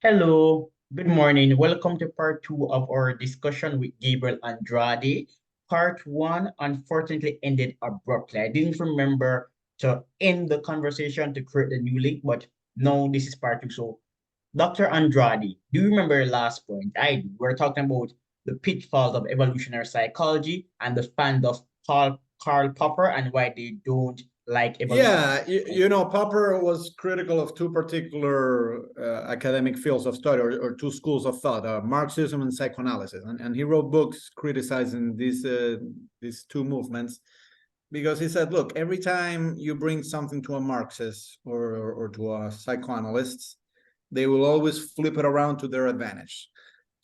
Hello, good morning. Welcome to part two of our discussion with Gabriel Andrade. Part one unfortunately ended abruptly. I didn't remember to end the conversation to create the new link, but no, this is part two. So, Dr. Andrade, do you remember your last point? I do. We're talking about the pitfalls of evolutionary psychology and the fans of Karl Popper and why they don't like evolutionary Yeah, psychology. Popper was critical of two particular academic fields of study or two schools of thought, Marxism and psychoanalysis. And he wrote books criticizing these two movements because he said, look, every time you bring something to a Marxist or to a psychoanalyst, they will always flip it around to their advantage.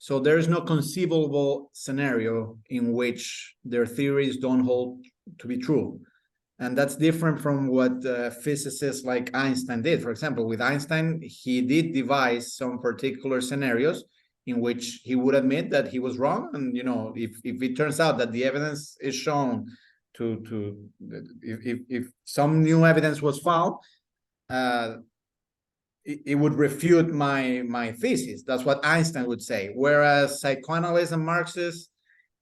So there is no conceivable scenario in which their theories don't hold to be true. And that's different from what physicists like Einstein did. For example, with Einstein, he did devise some particular scenarios in which he would admit that he was wrong. And if it turns out that the evidence is shown if some new evidence was found, uh, it would refute my thesis. That's what Einstein would say. Whereas psychoanalysts and Marxists,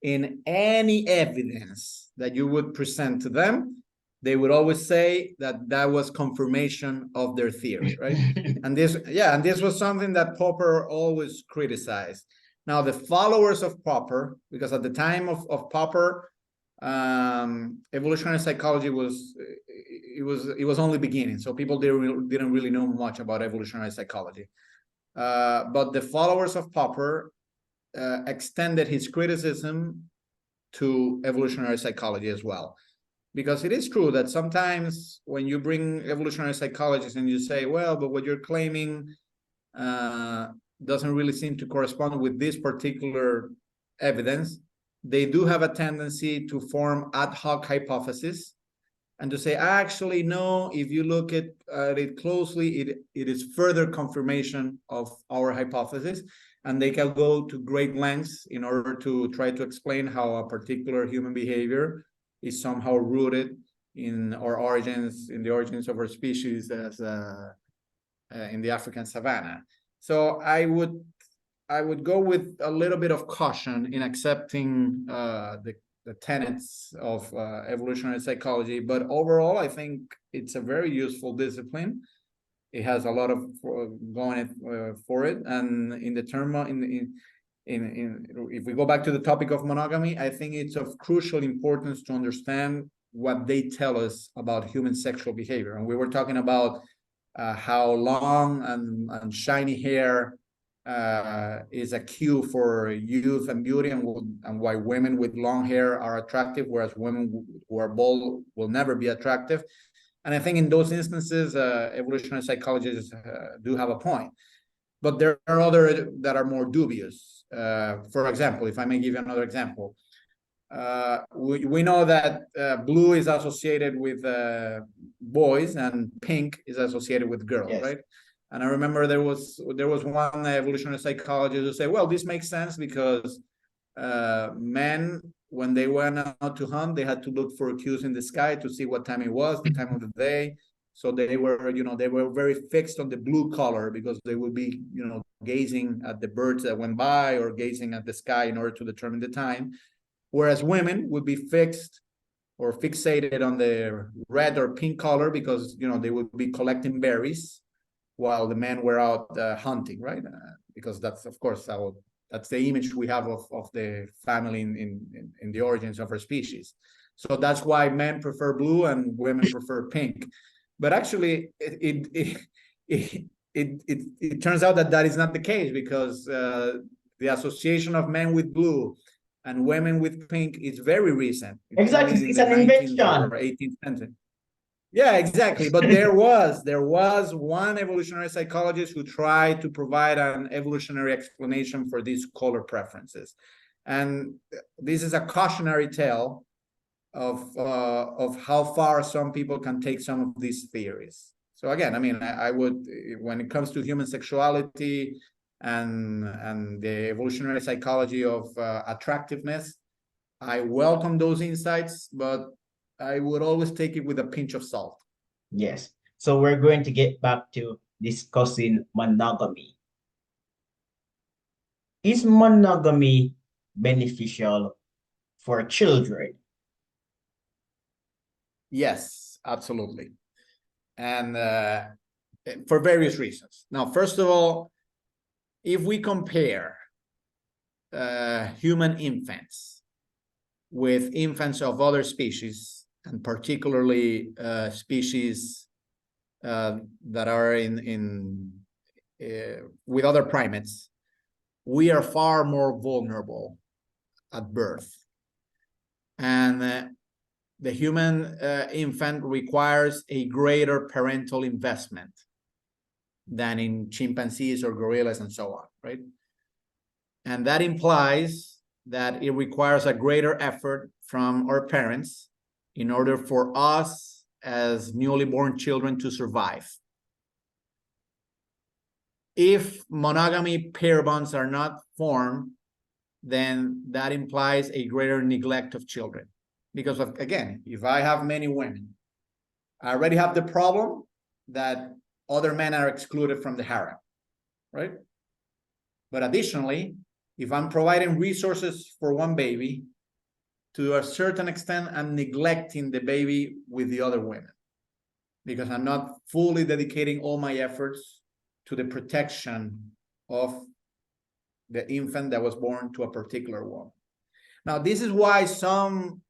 in any evidence that you would present to them, they would always say that that was confirmation of their theory, right? and this was something that Popper always criticized. Now, the followers of Popper, because at the time of Popper, evolutionary psychology was only beginning, so people didn't really know much about evolutionary psychology. But the followers of Popper extended his criticism to evolutionary psychology as well. Because it is true that sometimes when you bring evolutionary psychologists and you say, well, but what you're claiming doesn't really seem to correspond with this particular evidence, they do have a tendency to form ad hoc hypotheses and to say, actually, no, if you look at it closely, it is further confirmation of our hypothesis. And they can go to great lengths in order to try to explain how a particular human behavior is somehow rooted in our origins, in the origins of our species as in the African savannah. So I would go with a little bit of caution in accepting the tenets of evolutionary psychology, but overall, I think it's a very useful discipline. It has a lot of going for it, and in the term if we go back to the topic of monogamy, I think it's of crucial importance to understand what they tell us about human sexual behavior. And we were talking about how long and shiny hair is a cue for youth and beauty, and why women with long hair are attractive, whereas women who are bald will never be attractive. And I think in those instances, evolutionary psychologists do have a point. But there are other that are more dubious. For example, if I may give you another example, we know that blue is associated with boys and pink is associated with girls, yes, right? And I remember there was one evolutionary psychologist who said, well, this makes sense because men, when they went out to hunt, they had to look for cues in the sky to see what time it was, the time of the day. So they were very fixed on the blue color because they would be, gazing at the birds that went by or gazing at the sky in order to determine the time. Whereas women would be fixed or fixated on the red or pink color because, they would be collecting berries while the men were out hunting, right? Because that's, of course, that's the image we have of the family in the origins of our species. So that's why men prefer blue and women prefer pink. But actually, it turns out that is not the case, because the association of men with blue and women with pink is very recent. Exactly, it's an 19th invention. or 18th century. Yeah, exactly. But there was one evolutionary psychologist who tried to provide an evolutionary explanation for these color preferences. And this is a cautionary tale of how far some people can take some of these theories. So again, I mean, I would, when it comes to human sexuality and the evolutionary psychology of attractiveness, I welcome those insights, but I would always take it with a pinch of salt. Yes. So we're going to get back to discussing monogamy. Is monogamy beneficial for children? Yes, absolutely. And for various reasons. Now, first of all, if we compare human infants with infants of other species, and particularly species that are with other primates, we are far more vulnerable at birth. And the human infant requires a greater parental investment than in chimpanzees or gorillas and so on, right? And that implies that it requires a greater effort from our parents in order for us as newly born children to survive. If monogamy pair bonds are not formed, then that implies a greater neglect of children. Because of, again, if I have many women, I already have the problem that other men are excluded from the harem, right? But additionally, if I'm providing resources for one baby, to a certain extent, I'm neglecting the baby with the other women because I'm not fully dedicating all my efforts to the protection of the infant that was born to a particular woman. Now, this is why some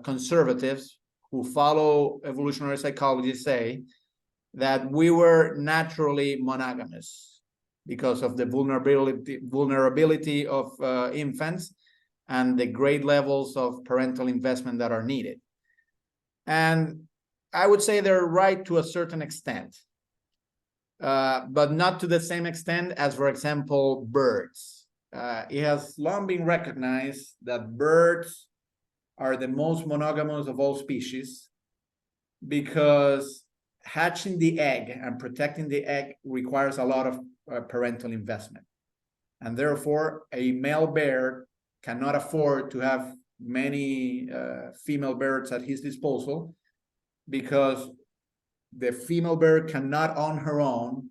conservatives who follow evolutionary psychology say that we were naturally monogamous because of the vulnerability of infants and the great levels of parental investment that are needed. And I would say they're right to a certain extent, but not to the same extent as, for example, birds. It has long been recognized that birds are the most monogamous of all species because hatching the egg and protecting the egg requires a lot of parental investment. And therefore, a male bird cannot afford to have many female birds at his disposal because the female bird cannot on her own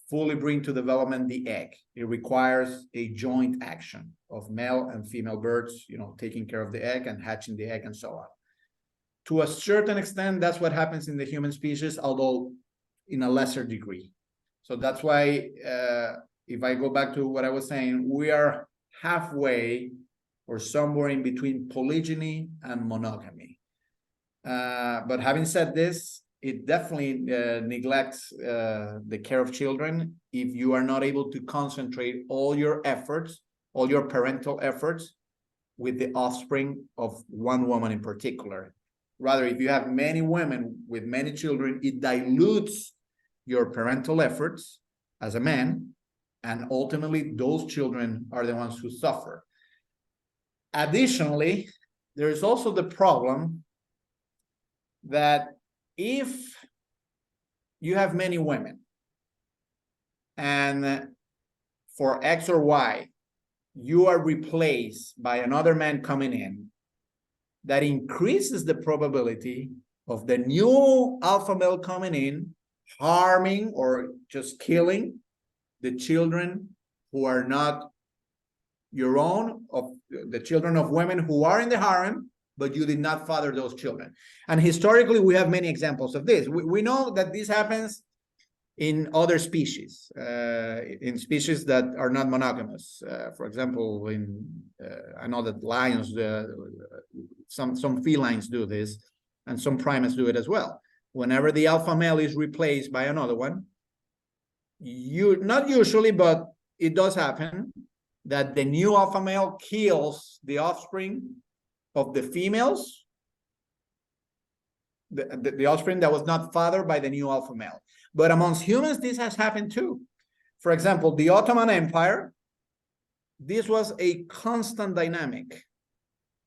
fully bring to development the egg. It requires a joint action of male and female birds, taking care of the egg and hatching the egg and so on. To a certain extent, that's what happens in the human species, although in a lesser degree. So that's why, if I go back to what I was saying, we are halfway or somewhere in between polygyny and monogamy. But having said this, it definitely neglects the care of children if you are not able to concentrate all your efforts, all your parental efforts with the offspring of one woman in particular. Rather, if you have many women with many children, it dilutes your parental efforts as a man, and ultimately those children are the ones who suffer. Additionally, there is also the problem that if you have many women and for X or Y, you are replaced by another man coming in, that increases the probability of the new alpha male coming in, harming or just killing the children who are not your own, of the children of women who are in the harem, but you did not father those children. And historically, we have many examples of this. We know that this happens in other species, in species that are not monogamous. For example, I know that lions, some felines do this, and some primates do it as well. Whenever the alpha male is replaced by another one, not usually, but it does happen that the new alpha male kills the offspring of the females, the offspring that was not fathered by the new alpha male. But amongst humans, this has happened too. For example, the Ottoman Empire, this was a constant dynamic.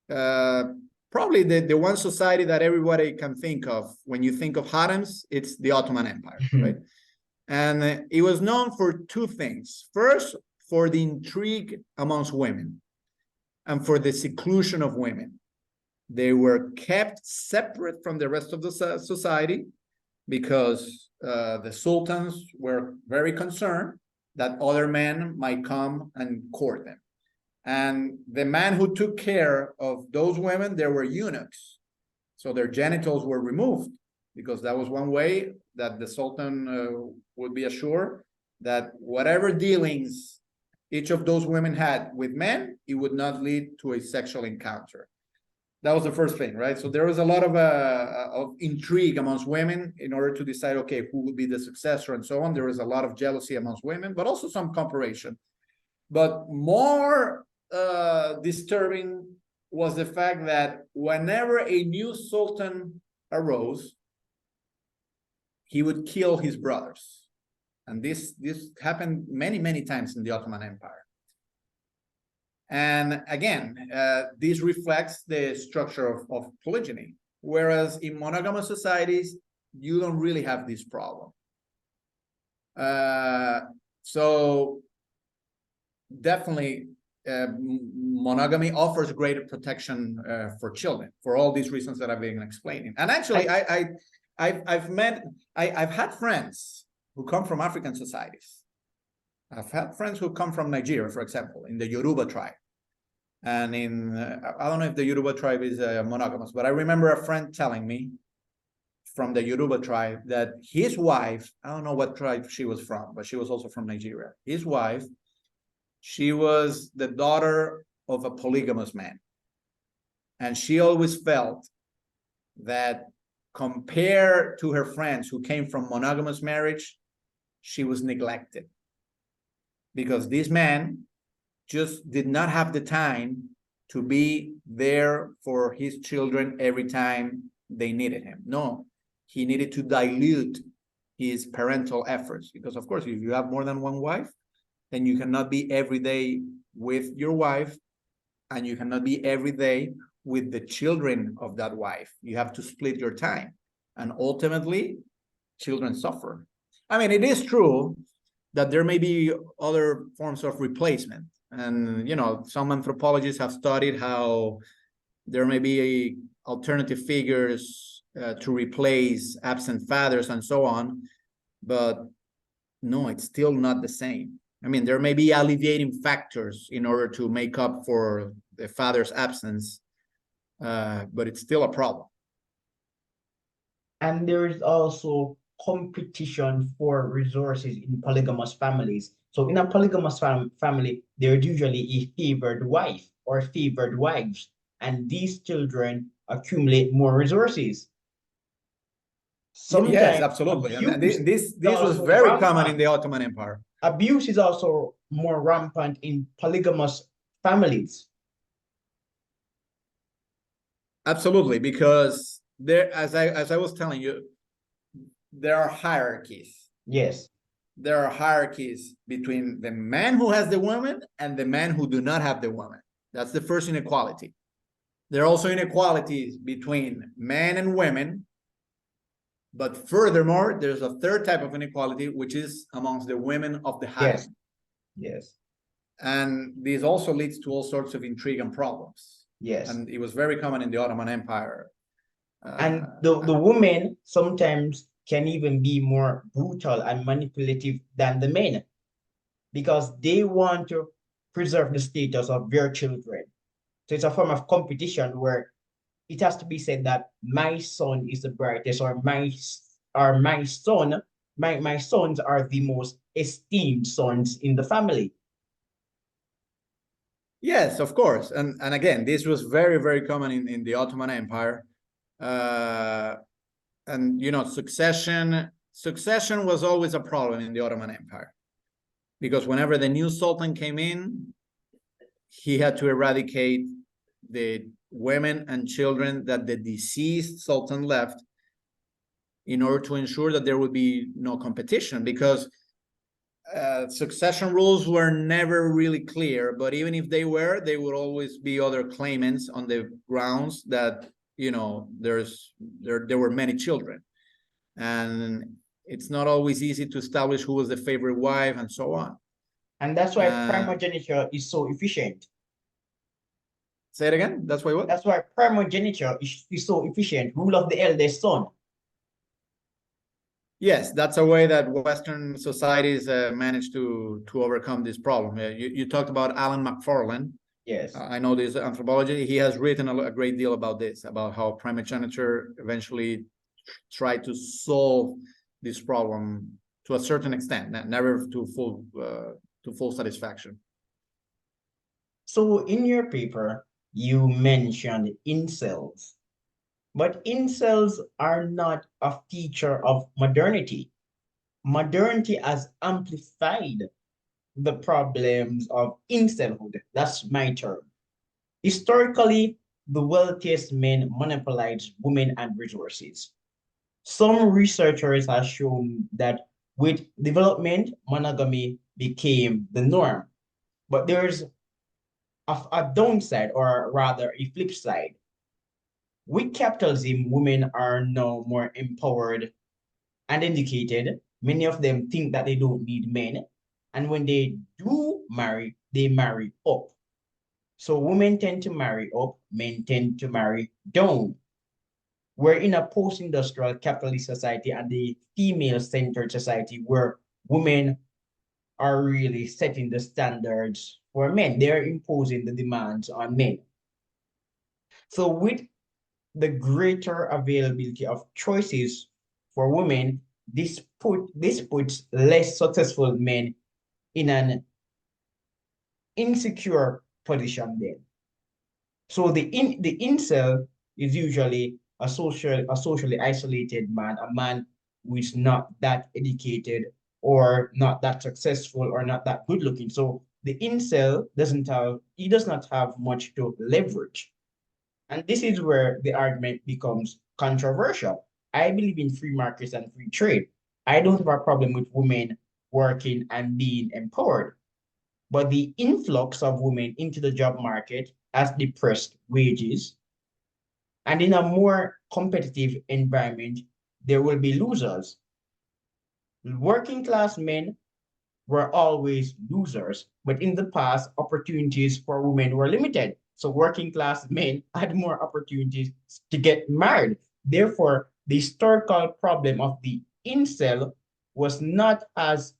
Probably the one society that everybody can think of when you think of harems, it's the Ottoman Empire, right? And it was known for two things. First, for the intrigue amongst women and for the seclusion of women. They were kept separate from the rest of the society because the sultans were very concerned that other men might come and court them. And the man who took care of those women, there were eunuchs. So their genitals were removed, because that was one way that the Sultan would be assured that whatever dealings each of those women had with men, it would not lead to a sexual encounter. That was the first thing, right? So there was a lot of intrigue amongst women in order to decide, okay, who would be the successor and so on. There was a lot of jealousy amongst women, but also some comparison. But more disturbing was the fact that whenever a new sultan arose, he would kill his brothers. And this happened many times in the Ottoman Empire. And again, this reflects the structure of polygyny. Whereas in monogamous societies, you don't really have this problem. So definitely, monogamy offers greater protection for children for all these reasons that I've been explaining. And actually, I've had friends who come from African societies. I've had friends who come from Nigeria, for example, in the Yoruba tribe. And in, I don't know if the Yoruba tribe is monogamous, but I remember a friend telling me from the Yoruba tribe that his wife, I don't know what tribe she was from, but she was also from Nigeria. His wife, she was the daughter of a polygamous man. And she always felt that compared to her friends who came from monogamous marriage, she was neglected. Because this man just did not have the time to be there for his children every time they needed him. No, he needed to dilute his parental efforts. Because of course, if you have more than one wife, then you cannot be every day with your wife, and you cannot be every day with the children of that wife. You have to split your time, and ultimately, children suffer. I mean, it is true that there may be other forms of replacement. And, you know, some anthropologists have studied how there may be alternative figures to replace absent fathers and so on. But no, it's still not the same. I mean, there may be alleviating factors in order to make up for the father's absence, but it's still a problem. And there is also competition for resources in polygamous families. So in a polygamous family, there's usually a favored wife or favored wives, and these children accumulate more resources. Yes, Sometimes absolutely. And abuse this is was also very common in rampant. the Ottoman Empire. Abuse is also more rampant in polygamous families. Absolutely, because there, as I was telling you, there are hierarchies. Yes. There are hierarchies between the man who has the woman and the man who do not have the woman. That's the first inequality. There are also inequalities between men and women. But furthermore, there's a third type of inequality, which is amongst the women of the harem. Yes. Yes. And this also leads to all sorts of intrigue and problems. Yes. And it was very common in the Ottoman Empire. And the women sometimes can even be more brutal and manipulative than the men, because they want to preserve the status of their children. So it's a form of competition where it has to be said that my son is the brightest, or my son, my sons are the most esteemed sons in the family. Yes, of course. And again, this was very common in the Ottoman Empire. And you know, succession was always a problem in the Ottoman Empire, because whenever the new sultan came in, he had to eradicate the women and children that the deceased sultan left in order to ensure that there would be no competition, because succession rules were never really clear. But even if they were, there would always be other claimants on the grounds that, you know, there were many children, and it's not always easy to establish who was the favorite wife and so on. And that's why primogeniture is so efficient. Say it again. That's why what? That's why primogeniture is so efficient. Rule of the eldest son. Yes, that's a way that Western societies manage to overcome this problem. You talked about Alan McFarlane. Yes. I know this anthropology. He has written a great deal about this, about how primogeniture eventually tried to solve this problem to a certain extent, never to full satisfaction. So in your paper, you mentioned incels, but incels are not a feature of modernity. Modernity has amplified the problems of incelhood. That's my term. Historically, the wealthiest men monopolized women and resources. Some researchers have shown that with development, monogamy became the norm. But there's a downside, or rather a flip side. With capitalism, women are now more empowered and educated. Many of them think that they don't need men. And when they do marry, they marry up. So women tend to marry up, men tend to marry down. We're in a post-industrial capitalist society and the female-centered society where women are really setting the standards for men. They're imposing the demands on men. So with the greater availability of choices for women, this puts less successful men in an insecure position then. So the incel is usually a socially isolated man, a man who is not that educated or not that successful or not that good looking. So the incel does not have much to leverage. And this is where the argument becomes controversial. I believe in free markets and free trade. I don't have a problem with women working and being empowered. But the influx of women into the job market has depressed wages. And in a more competitive environment, there will be losers. Working class men were always losers, but in the past, opportunities for women were limited. So working class men had more opportunities to get married. Therefore, the historical problem of the incel was not as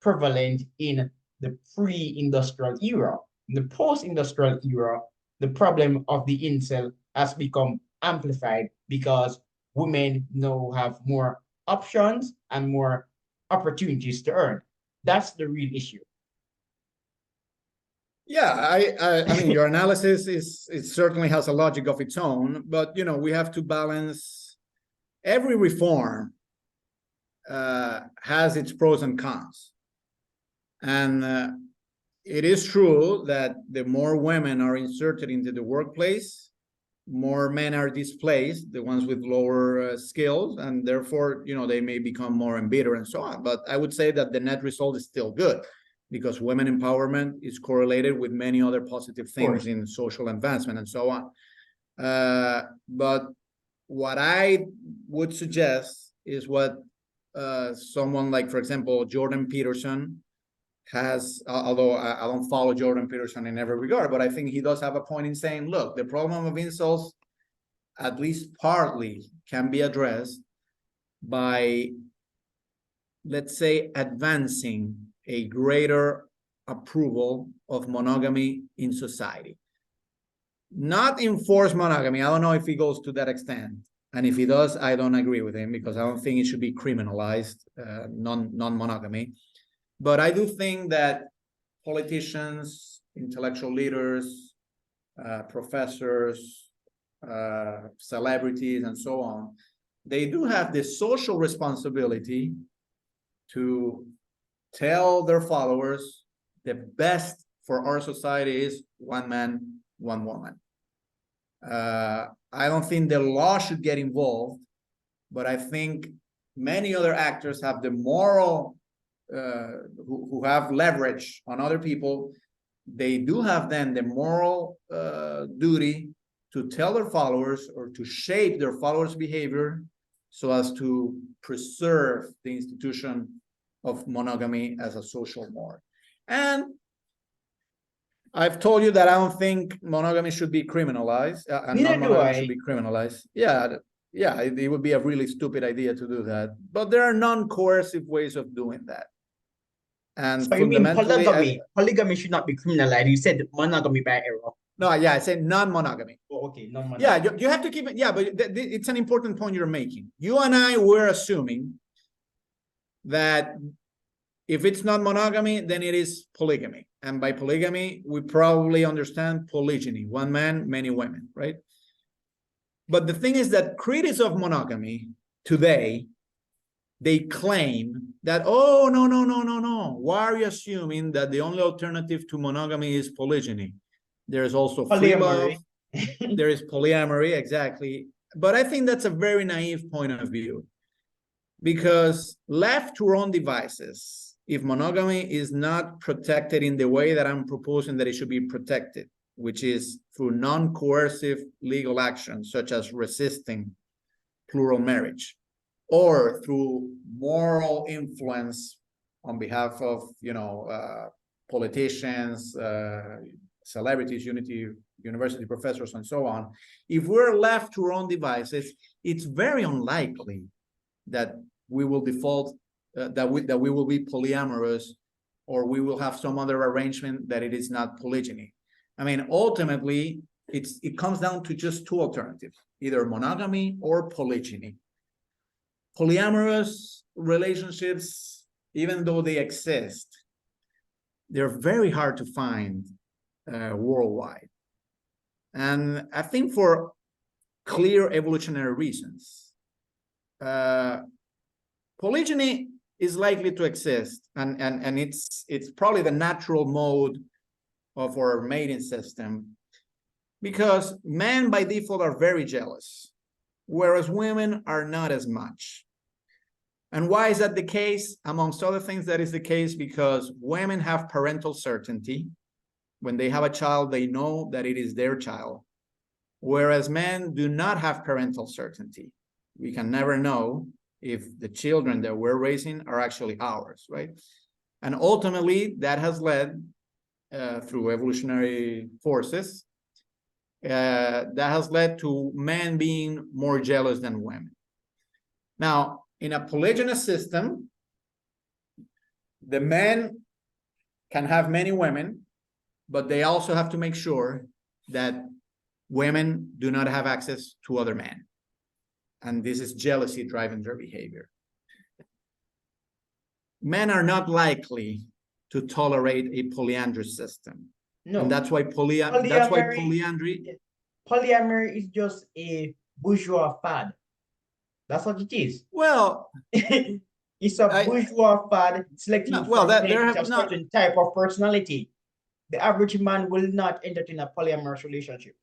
prevalent in the pre-industrial era. In the post-industrial era, the problem of the incel has become amplified because women now have more options and more opportunities to earn. That's the real issue. Yeah, I mean, your analysis it certainly has a logic of its own, but we have to balance. Every reform has its pros and cons, and it is true that the more women are inserted into the workplace, more men are displaced, the ones with lower skills, and therefore they may become more embittered and so on. But I would say that the net result is still good, because women empowerment is correlated with many other positive things in social advancement and so on. But what I would suggest is what someone like, for example, Jordan Peterson has, although I don't follow Jordan Peterson in every regard, but I think he does have a point in saying, look, the problem of incels, at least partly, can be addressed by, let's say, advancing a greater approval of monogamy in society. Not enforce monogamy. I don't know if he goes to that extent. And if he does, I don't agree with him, because I don't think it should be criminalized, non-monogamy. But I do think that politicians, intellectual leaders, professors, celebrities, and so on, they do have the social responsibility to tell their followers the best for our society is one man, one woman. I don't think the law should get involved, but I think many other actors have the moral, who have leverage on other people. They do have then the moral duty to tell their followers, or to shape their followers' behavior, so as to preserve the institution of monogamy as a social norm. And I've told you that I don't think monogamy should be criminalized, and Neither do non-monogamy should I. be criminalized. Yeah, yeah, it would be a really stupid idea to do that. But there are non-coercive ways of doing that. And So you mean fundamentally, polygamy? Polygamy should not be criminalized. You said monogamy by error. no, yeah, I say non-monogamy. Oh, okay, no Yeah, monogamy. you have to keep it. Yeah, but it's an important point you're making. You and I were assuming that if it's not monogamy, then it is polygamy. And by polygamy, we probably understand polygyny, one man, many women, right? But the thing is that critics of monogamy today, they claim that, oh, no, no, no, no, no. Why are you assuming that the only alternative to monogamy is polygyny? There's also free love. Polyamory. There is polyamory, exactly. But I think that's a very naive point of view, because left to our own devices, if monogamy is not protected in the way that I'm proposing that it should be protected, which is through non-coercive legal action, such as resisting plural marriage, or through moral influence on behalf of, politicians, celebrities, university professors, and so on. If we're left to our own devices, it's very unlikely that we will default, that we will be polyamorous, or we will have some other arrangement that it is not polygyny. I mean, ultimately, it comes down to just two alternatives: either monogamy or polygyny. Polyamorous relationships, even though they exist, they're very hard to find worldwide. And I think for clear evolutionary reasons, polygyny is likely to exist, and it's probably the natural mode of our mating system, because men by default are very jealous, whereas women are not as much. And why is that the case? Amongst other things, that is the case because women have parental certainty. When they have a child, they know that it is their child, whereas men do not have parental certainty. We can never know if the children that we're raising are actually ours, right? And ultimately, that has led, through evolutionary forces, that has led to men being more jealous than women. Now, in a polygynous system, the men can have many women, but they also have to make sure that women do not have access to other men. And this is jealousy driving their behavior. Men are not likely to tolerate a polyandrous system. No. And that's why polyandry. Polyamory is just a bourgeois fad. That's what it is. Well, it's a bourgeois fad selecting for a certain type of personality. The average man will not entertain a polyamorous relationship.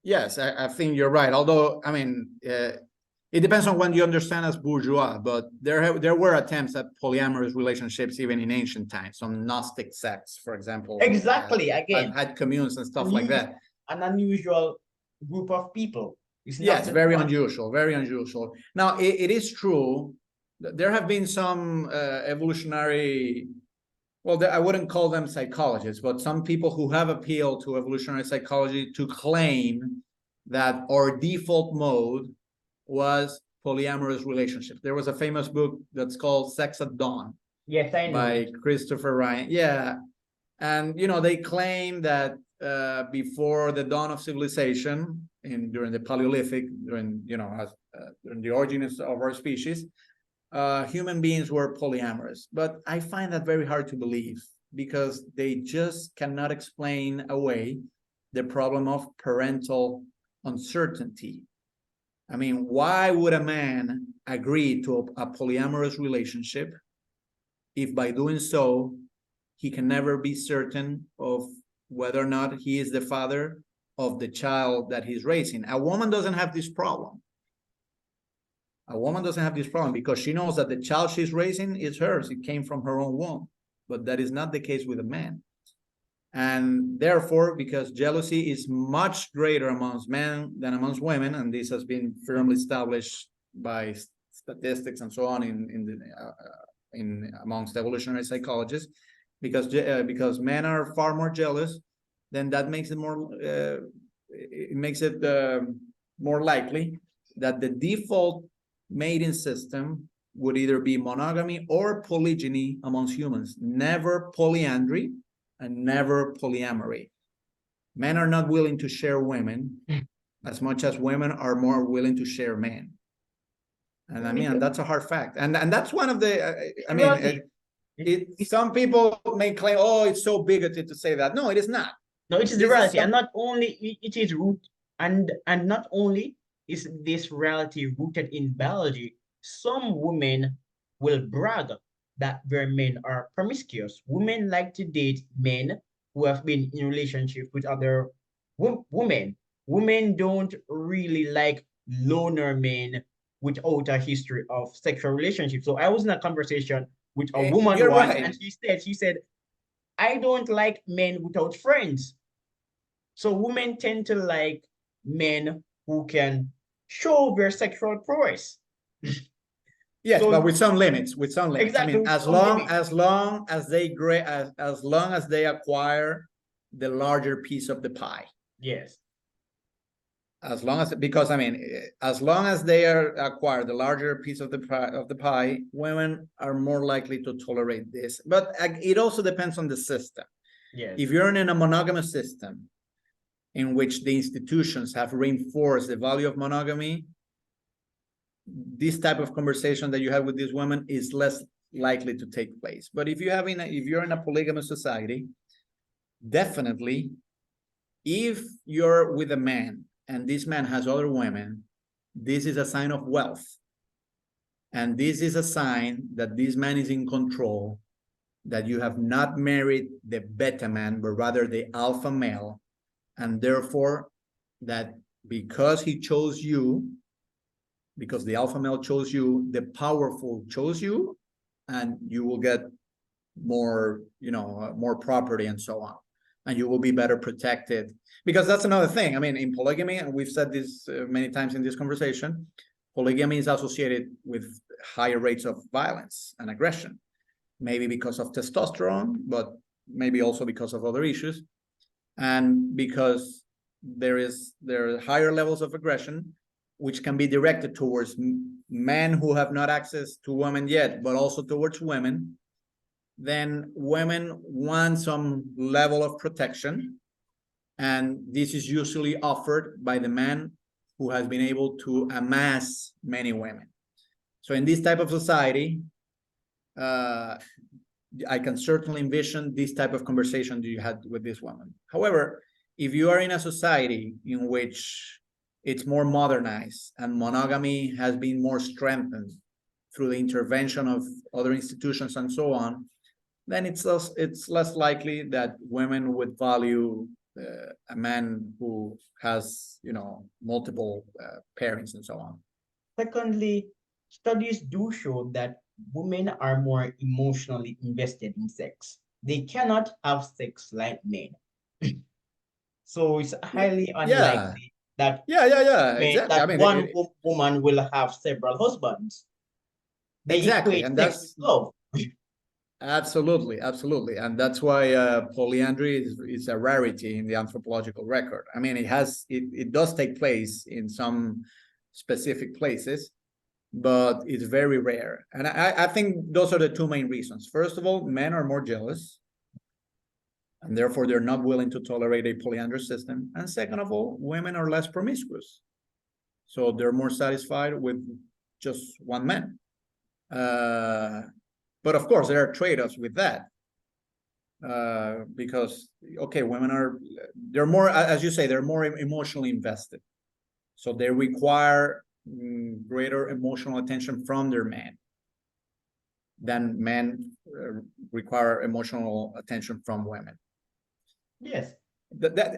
Yes, I think you're right. Although, I mean, it depends on what you understand as bourgeois, but there were attempts at polyamorous relationships even in ancient times. Some Gnostic sects, for example, exactly, again, had communes and stuff like that. An unusual group of people. Yes, very unusual, very unusual. Now, it is true that there have been some evolutionary, well, I wouldn't call them psychologists, but some people who have appealed to evolutionary psychology to claim that our default mode was polyamorous relationships. There was a famous book that's called Sex at Dawn. Yes, I know. By Christopher Ryan. Yeah. And, they claim that before the dawn of civilization, during the Paleolithic, during the origins of our species, human beings were polyamorous. But I find that very hard to believe, because they just cannot explain away the problem of parental uncertainty. I mean, why would a man agree to a polyamorous relationship if by doing so, he can never be certain of whether or not he is the father of the child that he's raising? A woman doesn't have this problem. A woman doesn't have this problem because she knows that the child she's raising is hers. It came from her own womb. But that is not the case with a man. And therefore, because jealousy is much greater amongst men than amongst women, and this has been firmly established by statistics and so on in amongst evolutionary psychologists, because men are far more jealous, then that makes it more more likely that the default mating system would either be monogamy or polygyny amongst humans, never polyandry and never polyamory. Men are not willing to share women as much as women are more willing to share men. And I mean, that's a hard fact. And that's one of the, some people may claim, oh, it's so bigoted to say that. No, it is not. No, it is the reality. And not only it is root and not only is this reality rooted in biology, some women will brag that their men are promiscuous. Women like to date men who have been in relationship with other women. Women don't really like loner men without a history of sexual relationships. So I was in a conversation with a woman You're once, right. and she said, I don't like men without friends. So women tend to like men who can show their sexual prowess. Yes, So, but with some limits, with some limits. Exactly, I mean, as long as they acquire the larger piece of the pie. Yes. As long as, because I mean, as long as they acquire the larger piece of the pie, women are more likely to tolerate this. But it also depends on the system. Yes. If you're in a monogamous system in which the institutions have reinforced the value of monogamy, this type of conversation that you have with these women is less likely to take place. But if you're in a polygamous society, definitely, if you're with a man and this man has other women, this is a sign of wealth. And this is a sign that this man is in control, that you have not married the beta man, but rather the alpha male. And therefore, that because he chose you, because the alpha male chose you, the powerful chose you, and you will get more, more property and so on. And you will be better protected. Because that's another thing. I mean, in polygamy, and we've said this many times in this conversation, polygamy is associated with higher rates of violence and aggression. Maybe because of testosterone, but maybe also because of other issues. And because there are higher levels of aggression, which can be directed towards men who have not access to women yet, but also towards women, then women want some level of protection. And this is usually offered by the man who has been able to amass many women. So in this type of society, I can certainly envision this type of conversation that you had with this woman. However, if you are in a society in which it's more modernized and monogamy has been more strengthened through the intervention of other institutions and so on, then it's less likely that women would value a man who has, multiple pairings and so on. Secondly, studies do show that women are more emotionally invested in sex. They cannot have sex like men. So it's highly unlikely that exactly. that one woman will have several husbands. They exactly, equate and sex with love. Absolutely, and that's why polyandry is a rarity in the anthropological record. I mean, it does take place in some specific places, but it's very rare. And I think those are the two main reasons. First of all, men are more jealous, and therefore they're not willing to tolerate a polyandrous system. And second of all, women are less promiscuous, so they're more satisfied with just one man. But of course, there are trade-offs with that. Because, okay, they're more, as you say, they're more emotionally invested. So they require greater emotional attention from their man than men require emotional attention from women. Yes.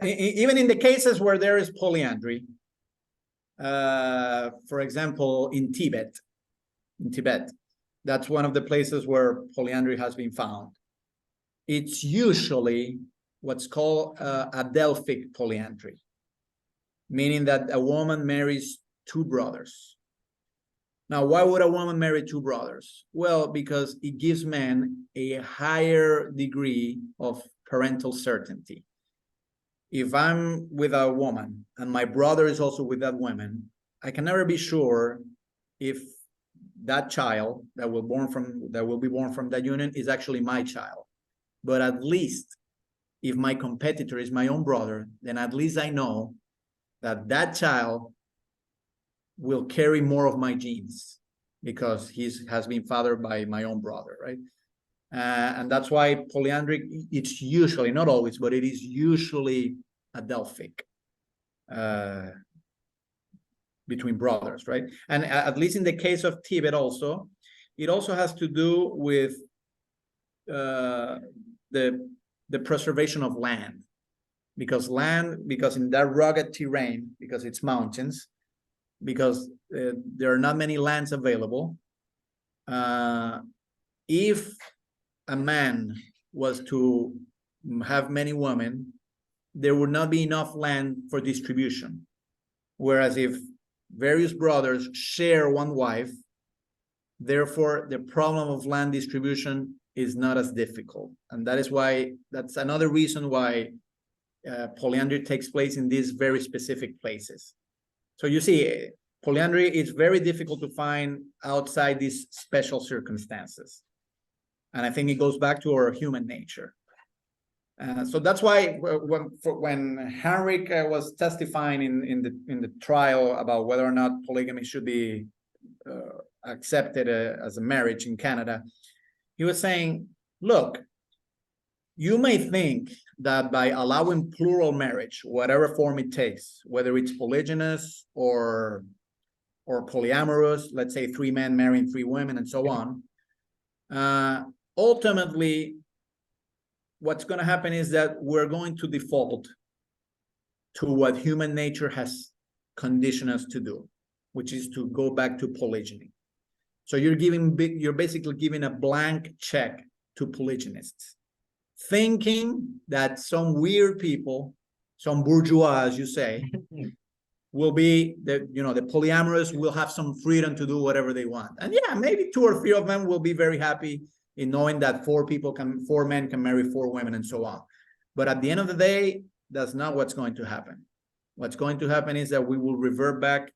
Even in the cases where there is polyandry, for example, in Tibet, that's one of the places where polyandry has been found. It's usually what's called a Delphic polyandry, meaning that a woman marries two brothers. Now, why would a woman marry two brothers? Well, because it gives men a higher degree of parental certainty. If I'm with a woman and my brother is also with that woman, I can never be sure if that child that will be born from that union is actually my child. But at least if my competitor is my own brother, then at least I know that that child will carry more of my genes because he has been fathered by my own brother, right? And that's why polyandry, it's usually, not always, but it is usually adelphic between brothers, right? And at least in the case of Tibet also, it also has to do with the preservation of land. Because in that rugged terrain, because it's mountains, because there are not many lands available, if a man was to have many women, there would not be enough land for distribution. Whereas if various brothers share one wife, therefore the problem of land distribution is not as difficult. And that is why, that's another reason why polyandry takes place in these very specific places. So you see, polyandry is very difficult to find outside these special circumstances. And I think it goes back to our human nature. So that's why when Henrik was testifying in the trial about whether or not polygamy should be accepted as a marriage in Canada, he was saying, look, you may think that by allowing plural marriage, whatever form it takes, whether it's polygynous or polyamorous, let's say 3 men marrying 3 women and so on, ultimately, what's going to happen is that we're going to default to what human nature has conditioned us to do, which is to go back to polygyny. So you're basically giving a blank check to polygynists, thinking that some weird people, some bourgeois, as you say, will be the polyamorous will have some freedom to do whatever they want. And yeah, maybe 2 or 3 of them will be very happy in knowing that 4 men can marry 4 women and so on. But at the end of the day, that's not what's going to happen. What's going to happen is that we will revert back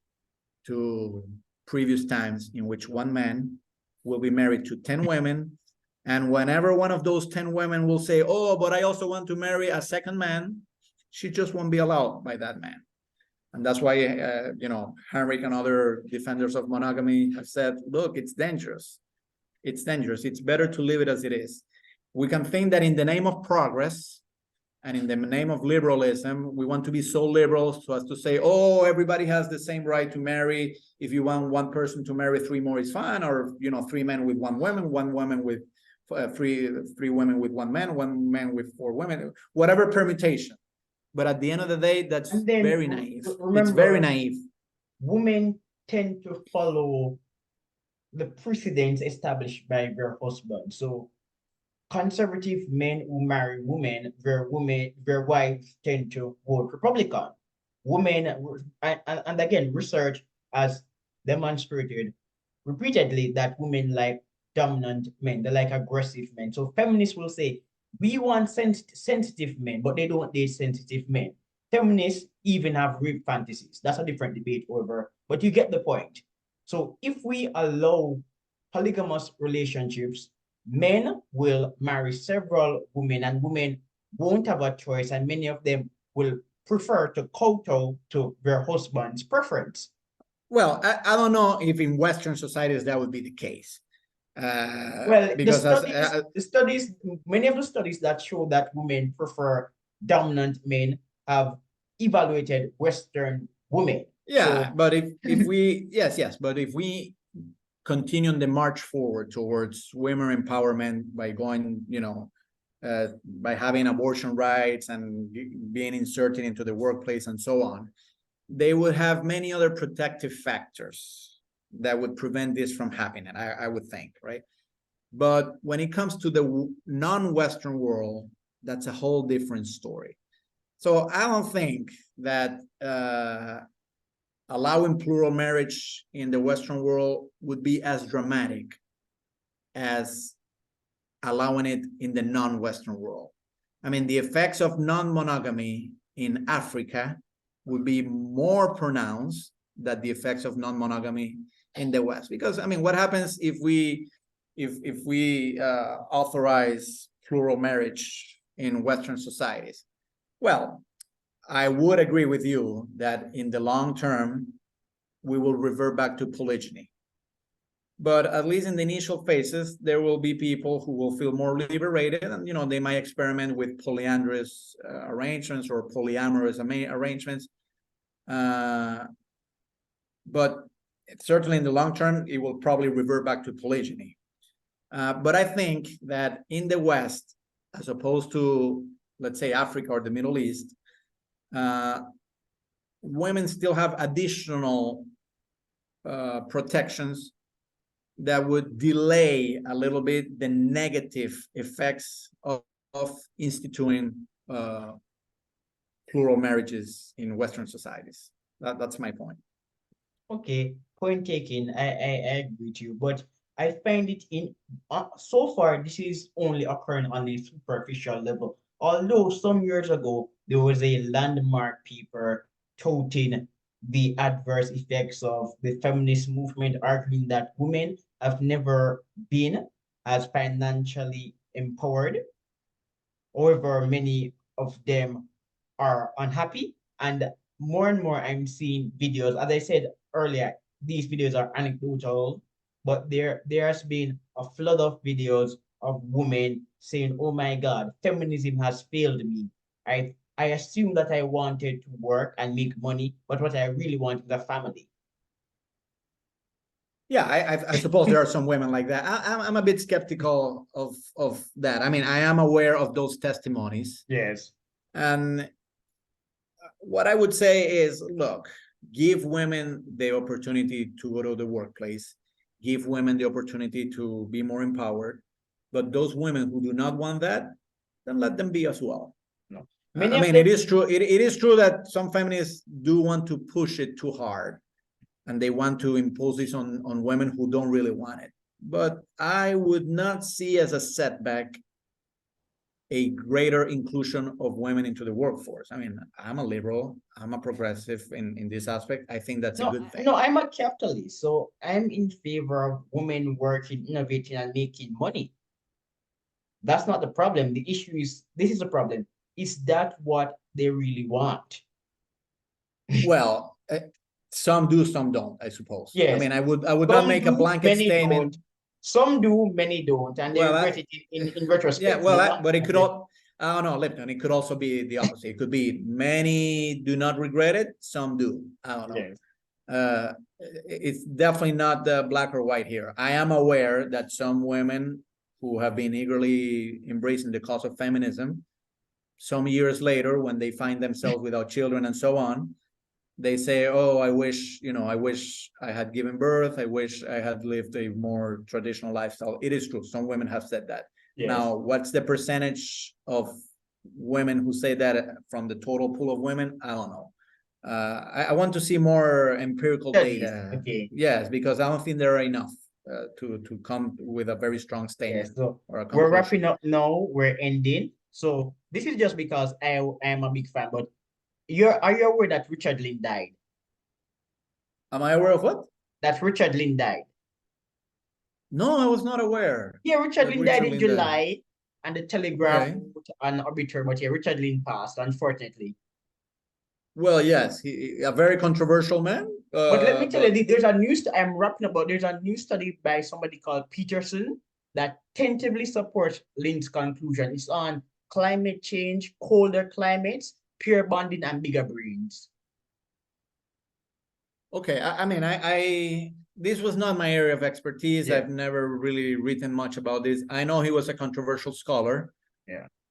to previous times in which 1 man will be married to 10 women. And whenever one of those 10 women will say, oh, but I also want to marry a second man, she just won't be allowed by that man. And that's why, Henrik and other defenders of monogamy have said, look, it's dangerous. It's dangerous. It's better to leave it as it is. We can think that in the name of progress and in the name of liberalism, we want to be so liberal so as to say, oh, everybody has the same right to marry. If you want one person to marry 3 more, it's fine. Or, 3 men with 1 woman, 1 woman with 3 women with 1 man, 1 man with 4 women, whatever permutation. But at the end of the day, that's very naive. It's very naive. Women tend to follow the precedents established by their husband. So conservative men who marry women, their wives tend to vote Republican. Women, and again, research has demonstrated repeatedly that women like dominant men, they like aggressive men. So feminists will say, we want sensitive men, but they don't date sensitive men. Feminists even have rape fantasies. That's a different debate over, but you get the point. So if we allow polygamous relationships, men will marry several women and women won't have a choice, and many of them will prefer to kowtow to their husband's preference. Well, I don't know if in Western societies that would be the case. Well, because the studies, many of the studies that show that women prefer dominant men have evaluated Western women. Yeah, so, but if we but if we continue on the march forward towards women empowerment by going, by having abortion rights and being inserted into the workplace and so on, they would have many other protective factors that would prevent this from happening, I would think, right? But when it comes to the non-Western world, that's a whole different story. So I don't think that allowing plural marriage in the Western world would be as dramatic as allowing it in the non-Western world. I mean, the effects of non-monogamy in Africa would be more pronounced that the effects of non-monogamy in the West. Because I mean, what happens if we authorize plural marriage in Western societies? Well, I would agree with you that in the long term, we will revert back to polygyny. But at least in the initial phases, there will be people who will feel more liberated, and they might experiment with polyandrous arrangements or polyamorous arrangements. But certainly in the long term, it will probably revert back to polygyny. But I think that in the West, as opposed to, let's say, Africa or the Middle East, women still have additional protections that would delay a little bit the negative effects of instituting plural marriages in Western societies. That's my point. Okay, point taken. I agree with you, but I find it so far this is only occurring on a superficial level. Although some years ago there was a landmark paper touting the adverse effects of the feminist movement, arguing that women have never been as financially empowered. However, many of them are unhappy, and more I'm seeing videos. As I said earlier, these videos are anecdotal, but there has been a flood of videos of women saying, "Oh my God, feminism has failed me. I assume that I wanted to work and make money, but what I really want is a family." Yeah, I suppose there are some women like that. I'm a bit skeptical of that. I mean, I am aware of those testimonies. Yes. And what I would say is, look, give women the opportunity to go to the workplace, give women the opportunity to be more empowered. But those women who do not want that, then let them be as well. No. I mean, it is true. It is true that some feminists do want to push it too hard, and they want to impose this on women who don't really want it. But I would not see as a setback a greater inclusion of women into the workforce. I mean, I'm a liberal, I'm a progressive in this aspect. I think that's a good thing. No, I'm a capitalist, so I'm in favor of women working, innovating, and making money. That's not the problem. The issue is, this is the problem. Is that what they really want? Well, some do, some don't, I suppose. Yes. I mean, I would not make a blanket statement. Don't. Some do, many don't, and they regret it in retrospect. Yeah, well, but it could all, I don't know, Lipton, it could also be the opposite. It could be many do not regret it, some do. I don't know. Yes. It's definitely not the black or white here. I am aware that some women who have been eagerly embracing the cause of feminism, some years later, when they find themselves without children and so on, they say, "Oh, I wish I had given birth. I wish I had lived a more traditional lifestyle." It is true. Some women have said that. Yes. Now, what's the percentage of women who say that from the total pool of women? I don't know. I want to see more empirical data. Okay. Yes, because I don't think there are enough to come with a very strong statement. Yes, so or a we're wrapping up now. We're ending. So this is just because I am a big fan, but are you aware that Richard Lynn died? Am I aware of what? That Richard Lynn died. No, I was not aware. Yeah, Richard Lynn died in July, and the Telegraph put an obituary, but yeah, Richard Lynn passed, unfortunately. Well, yes, a very controversial man. But let me tell you, there's a new I'm wrapping up, there's a new study by somebody called Peterson that tentatively supports Lynn's conclusion. It's on climate change, colder climates, peer bonding, and bigger brains. Okay, I mean, this was not my area of expertise. Yeah. I've never really written much about this. I know he was a controversial scholar. Yeah.